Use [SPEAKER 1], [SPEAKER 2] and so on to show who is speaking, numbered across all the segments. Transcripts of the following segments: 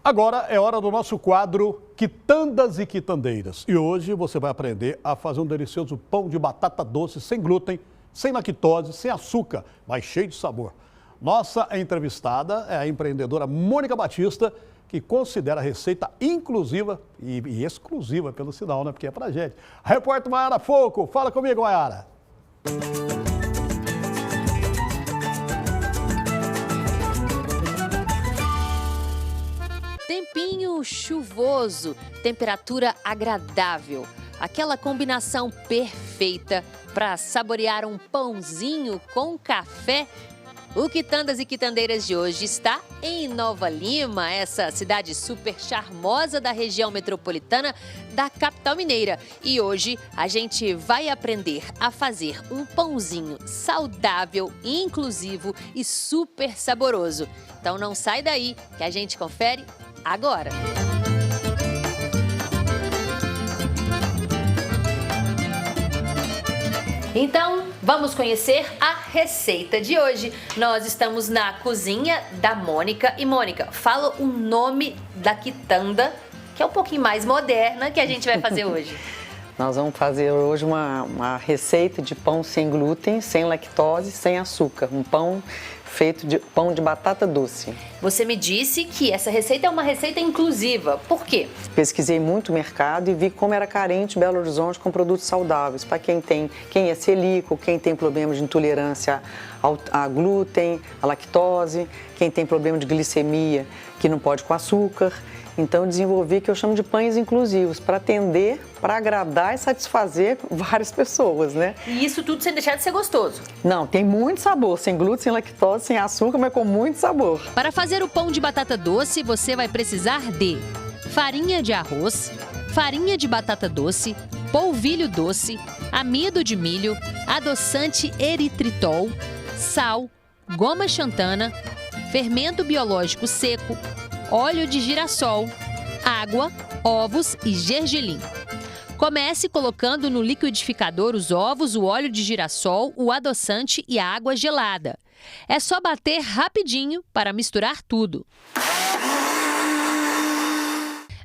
[SPEAKER 1] Agora é hora do nosso quadro Quitandas e Quitandeiras. E hoje você vai aprender a fazer um delicioso pão de batata doce sem glúten, sem lactose, sem açúcar, mas cheio de sabor. Nossa entrevistada é a empreendedora Mônica Batista, que considera a receita inclusiva e exclusiva pelo sinal, né? Porque é pra gente. A repórter Mayara Foco, fala comigo, Mayara.
[SPEAKER 2] Tempinho chuvoso, temperatura agradável, aquela combinação perfeita para saborear um pãozinho com café. O Quitandas e Quitandeiras de hoje está em Nova Lima, essa cidade super charmosa da região metropolitana da capital mineira. E hoje a gente vai aprender a fazer um pãozinho saudável, inclusivo e super saboroso. Então não sai daí que a gente confere agora. Então, vamos conhecer a receita de hoje. Nós estamos na cozinha da Mônica. E Mônica, fala o nome da quitanda, que é um pouquinho mais moderna, que a gente vai fazer hoje.
[SPEAKER 3] Nós vamos fazer hoje uma receita de pão sem glúten, sem lactose, sem açúcar. Um pão feito de pão de batata doce.
[SPEAKER 2] Você me disse que essa receita é uma receita inclusiva. Por quê?
[SPEAKER 3] Pesquisei muito o mercado e vi como era carente Belo Horizonte com produtos saudáveis. Para quem é celíaco, quem tem problema de intolerância a glúten, a lactose, quem tem problema de glicemia, que não pode com açúcar. Então, eu desenvolvi o que eu chamo de pães inclusivos, para atender, para agradar e satisfazer várias pessoas, né?
[SPEAKER 2] E isso tudo sem deixar de ser gostoso?
[SPEAKER 3] Não, tem muito sabor, sem glúten, sem lactose, sem açúcar, mas com muito sabor.
[SPEAKER 2] Para fazer o pão de batata doce, você vai precisar de farinha de arroz, farinha de batata doce, polvilho doce, amido de milho, adoçante eritritol, sal, goma xantana, fermento biológico seco, óleo de girassol, água, ovos e gergelim. Comece colocando no liquidificador os ovos, o óleo de girassol, o adoçante e a água gelada. É só bater rapidinho para misturar tudo.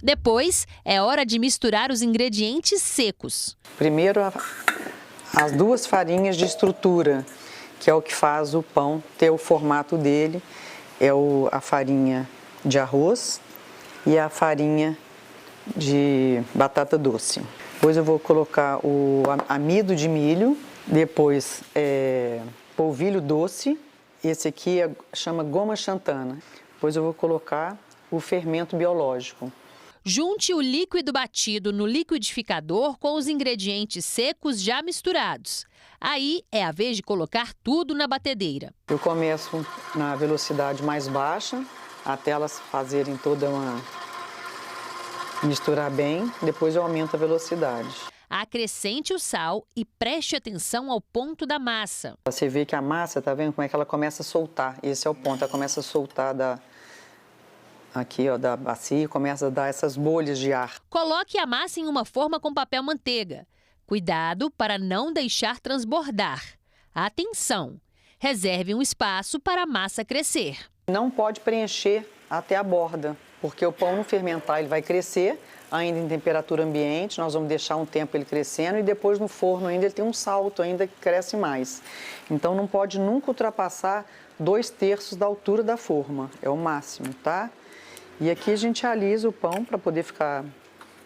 [SPEAKER 2] Depois, é hora de misturar os ingredientes secos.
[SPEAKER 3] Primeiro, as duas farinhas de estrutura, que é o que faz o pão ter o formato dele, é a farinha de arroz e a farinha de batata doce. Depois eu vou colocar o amido de milho, depois polvilho doce, esse aqui chama goma xantana. Depois eu vou colocar o fermento biológico.
[SPEAKER 2] Junte o líquido batido no liquidificador com os ingredientes secos já misturados. Aí é a vez de colocar tudo na batedeira.
[SPEAKER 3] Eu começo na velocidade mais baixa, até elas fazerem toda misturar bem, depois eu aumento a velocidade.
[SPEAKER 2] Acrescente o sal e preste atenção ao ponto da massa.
[SPEAKER 3] Você vê que a massa, tá vendo como é que ela começa a soltar? Esse é o ponto, ela começa a soltar da bacia e começa a dar essas bolhas de ar.
[SPEAKER 2] Coloque a massa em uma forma com papel manteiga. Cuidado para não deixar transbordar. Atenção! Reserve um espaço para a massa crescer.
[SPEAKER 3] Não pode preencher até a borda, porque o pão no fermentar ele vai crescer, ainda em temperatura ambiente, nós vamos deixar um tempo ele crescendo e depois no forno ainda ele tem um salto, ainda que cresce mais. Então não pode nunca ultrapassar 2/3 da altura da forma, é o máximo, tá? E aqui a gente alisa o pão para poder ficar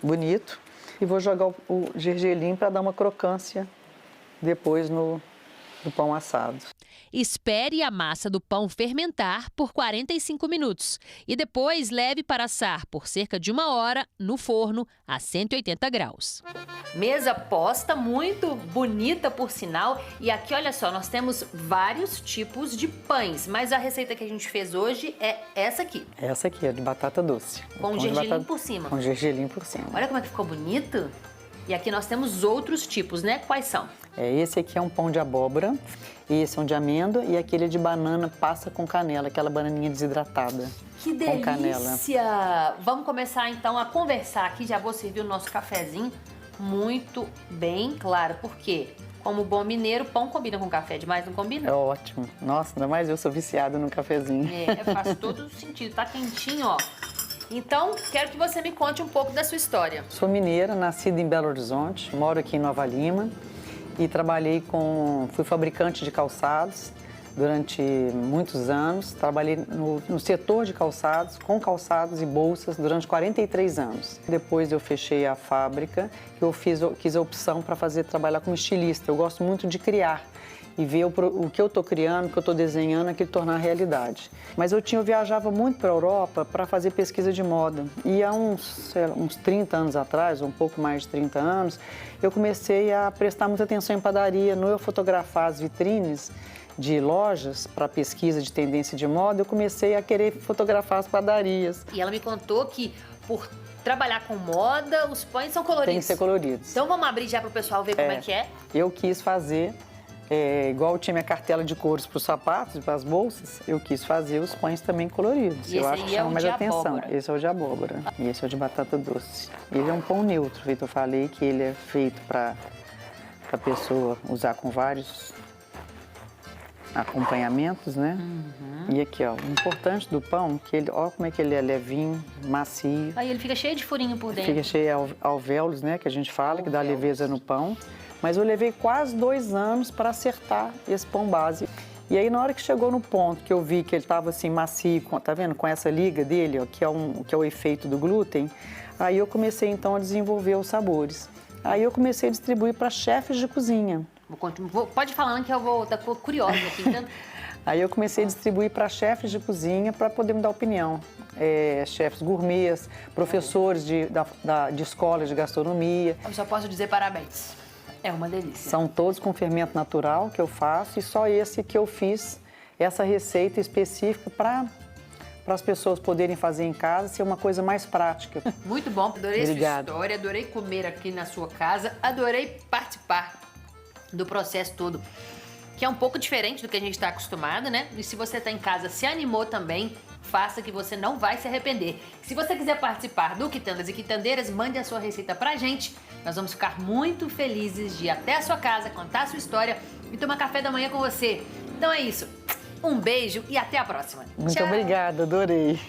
[SPEAKER 3] bonito e vou jogar o gergelim para dar uma crocância depois no pão assado.
[SPEAKER 2] Espere a massa do pão fermentar por 45 minutos e depois leve para assar por cerca de 1 hora no forno a 180 graus. Mesa posta, muito bonita por sinal. E aqui, olha só, nós temos vários tipos de pães, mas a receita que a gente fez hoje é essa aqui.
[SPEAKER 3] Essa aqui é de batata doce.
[SPEAKER 2] Com gergelim por cima.
[SPEAKER 3] Com gergelim por cima.
[SPEAKER 2] Olha como é que ficou bonito. E aqui nós temos outros tipos, né? Quais são?
[SPEAKER 3] Esse aqui é um pão de abóbora, esse é um de amêndoa e aquele é de banana passa com canela, aquela bananinha desidratada.
[SPEAKER 2] Que delícia! Com canela. Vamos começar então a conversar aqui, já vou servir o nosso cafezinho muito bem, claro, porque como bom mineiro, pão combina com café demais, não combina?
[SPEAKER 3] É ótimo. Nossa, ainda mais eu sou viciada no cafezinho.
[SPEAKER 2] Faz todo sentido, tá quentinho, ó. Então, quero que você me conte um pouco da sua história.
[SPEAKER 3] Sou mineira, nascida em Belo Horizonte, moro aqui em Nova Lima e fui fabricante de calçados durante muitos anos. Trabalhei no setor de calçados, com calçados e bolsas durante 43 anos. Depois eu fechei a fábrica, quis a opção para trabalhar como estilista. Eu gosto muito de criar e ver o que eu estou criando, o que eu estou desenhando, aquilo tornar realidade. Mas eu viajava muito para a Europa para fazer pesquisa de moda. E há uns 30 anos atrás, ou um pouco mais de 30 anos, eu comecei a prestar muita atenção em padaria. No eu fotografar as vitrines de lojas para pesquisa de tendência de moda, eu comecei a querer fotografar as padarias.
[SPEAKER 2] E ela me contou que por trabalhar com moda, os pães são coloridos.
[SPEAKER 3] Tem que ser coloridos.
[SPEAKER 2] Então vamos abrir já para o pessoal ver como é que é?
[SPEAKER 3] Eu quis fazer, igual eu tinha minha cartela de cores para os sapatos e para as bolsas, eu quis fazer os pães também coloridos.
[SPEAKER 2] E
[SPEAKER 3] eu
[SPEAKER 2] esse
[SPEAKER 3] acho que
[SPEAKER 2] aí é
[SPEAKER 3] chama
[SPEAKER 2] o
[SPEAKER 3] mais
[SPEAKER 2] de
[SPEAKER 3] atenção.
[SPEAKER 2] abóbora.
[SPEAKER 3] Esse é o de abóbora. E esse é o de batata doce. Ele é um pão neutro, feito eu falei que ele é feito para a pessoa usar com vários acompanhamentos, né? E aqui, ó, o importante do pão, ó como é que ele é levinho, macio.
[SPEAKER 2] Aí ele fica cheio de furinho por dentro.
[SPEAKER 3] Fica cheio de alvéolos, né, que a gente fala, que dá leveza no pão. Mas eu levei quase 2 anos para acertar esse pão base. E aí, na hora que chegou no ponto que eu vi que ele estava assim macio, tá vendo? Com essa liga dele, ó, que é o efeito do glúten, aí eu comecei então a desenvolver os sabores. Aí eu comecei a distribuir para chefes de cozinha.
[SPEAKER 2] Pode falar que eu vou estar curiosa aqui. Então...
[SPEAKER 3] Aí eu comecei a distribuir para chefes de cozinha para poder me dar opinião. Chefes gourmets, professores de escolas de gastronomia.
[SPEAKER 2] Eu só posso dizer parabéns. É uma delícia.
[SPEAKER 3] São todos com fermento natural que eu faço e só esse que eu fiz, essa receita específica para as pessoas poderem fazer em casa, ser uma coisa mais prática.
[SPEAKER 2] Muito bom, adorei
[SPEAKER 3] Obrigada.
[SPEAKER 2] sua história, adorei comer aqui na sua casa, adorei participar do processo todo, que é um pouco diferente do que a gente está acostumado, né? E se você está em casa, se animou também, faça que você não vai se arrepender. Se você quiser participar do Quitandas e Quitandeiras, mande a sua receita pra gente. Nós vamos ficar muito felizes de ir até a sua casa, contar a sua história e tomar café da manhã com você. Então é isso. Um beijo e até a próxima.
[SPEAKER 3] Muito
[SPEAKER 2] Tchau.
[SPEAKER 3] obrigada, adorei.